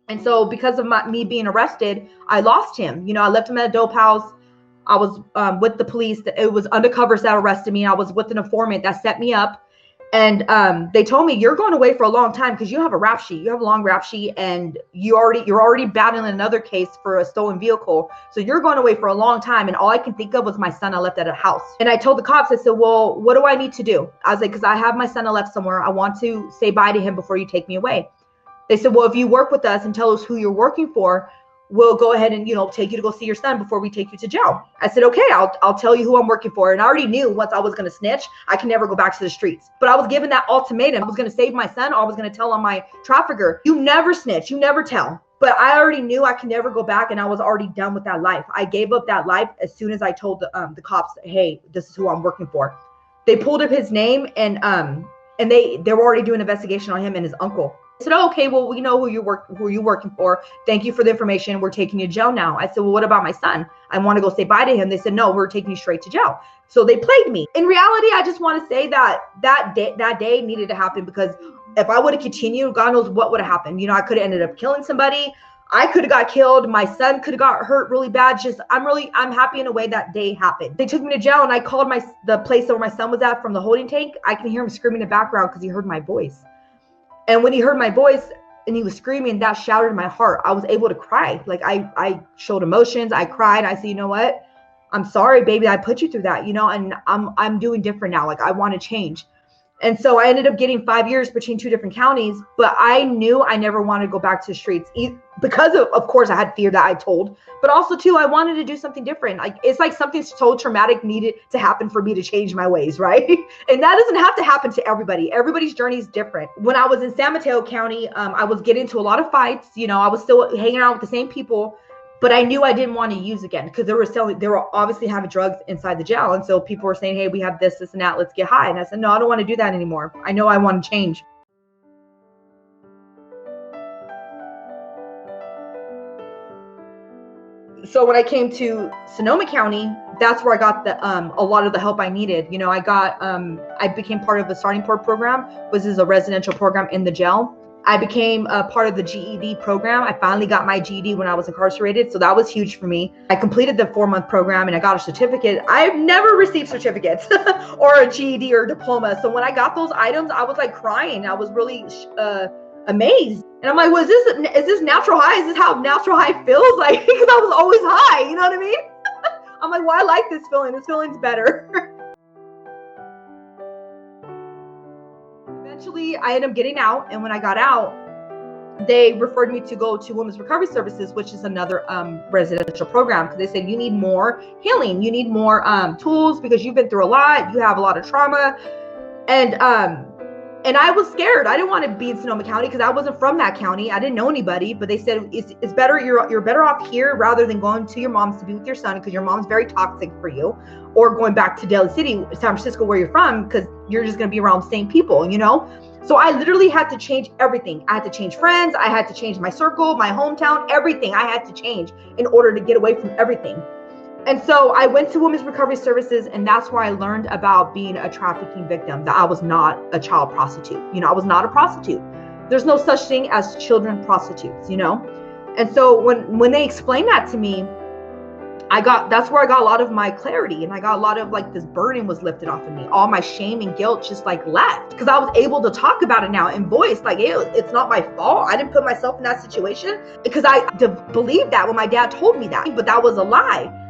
And so because of me being arrested, I lost him. I left him at a dope house. I was with the police. It was undercovers that arrested me. I was with an informant that set me up. And they told me, you're going away for a long time because you have a rap sheet. You have a long rap sheet, and you're already battling another case for a stolen vehicle. So you're going away for a long time. And all I can think of was my son I left at a house. And I told the cops, I said, well, what do I need to do? I was like, because I have my son I left somewhere. I want to say bye to him before you take me away. They said, well, if you work with us and tell us who you're working for, we'll go ahead and, take you to go see your son before we take you to jail. I said, okay, I'll tell you who I'm working for. And I already knew once I was going to snitch, I can never go back to the streets. But I was given that ultimatum. I was going to save my son, or I was going to tell on my trafficker. You never snitch. You never tell. But I already knew I can never go back, and I was already done with that life. I gave up that life as soon as I told the cops, hey, this is who I'm working for. They pulled up his name, and they were already doing an investigation on him and his uncle. I said, oh, okay, well, we know who you're working for. Thank you for the information. We're taking you to jail now. I said, well, what about my son? I want to go say bye to him. They said, no, we're taking you straight to jail. So they played me. In reality, I just want to say that day needed to happen, because if I would have continued, God knows what would have happened. I could have ended up killing somebody. I could have got killed. My son could have got hurt really bad. I'm happy in a way that day happened. They took me to jail, and I called the place where my son was at from the holding tank. I can hear him screaming in the background because he heard my voice. And when he heard my voice and he was screaming, that shattered my heart. I was able to cry. Like I showed emotions. I cried. I said, you know what? I'm sorry, baby. I put you through that, and I'm doing different now. Like I want to change. And so I ended up getting 5 years between 2 different counties, but I knew I never wanted to go back to the streets because of course I had fear that I told, but also too, I wanted to do something different. It's like something so traumatic needed to happen for me to change my ways, right? And that doesn't have to happen to everybody. Everybody's journey is different. When I was in San Mateo County, I was getting into a lot of fights. I was still hanging out with the same people. But I knew I didn't want to use again, because they were obviously having drugs inside the jail. And so people were saying, hey, we have this, and that, let's get high. And I said, no, I don't want to do that anymore. I know I want to change. So when I came to Sonoma County, that's where I got a lot of the help I needed. I became part of the Starting Point program, which is a residential program in the jail. I became a part of the GED program. I finally got my GED when I was incarcerated. So that was huge for me. I completed the 4-month program and I got a certificate. I've never received certificates or a GED or diploma. So when I got those items, I was like crying. I was really amazed. And I'm like, well, is this natural high? Is this how natural high feels? Like, because I was always high, you know what I mean? I'm like, well, I like this feeling. This feeling's better. Eventually, I ended up getting out, and when I got out, they referred me to go to Women's Recovery Services, which is another residential program, because they said you need more healing, you need more tools, because you've been through a lot, you have a lot of trauma, and I was scared. I didn't want to be in Sonoma County because I wasn't from that county. I didn't know anybody, but they said it's better. You're better off here rather than going to your mom's to be with your son, because your mom's very toxic for you, or going back to Daly City, San Francisco, where you're from, because you're just going to be around the same people, So I literally had to change everything. I had to change friends. I had to change my circle, my hometown, everything I had to change in order to get away from everything. And so I went to Women's Recovery Services, and that's where I learned about being a trafficking victim, that I was not a child prostitute. I was not a prostitute. There's no such thing as children prostitutes, And so when they explained that to me, that's where I got a lot of my clarity, and I got a lot of this burden was lifted off of me. All my shame and guilt just left, because I was able to talk about it now and voice it's not my fault. I didn't put myself in that situation, because I believed that when my dad told me that, but that was a lie.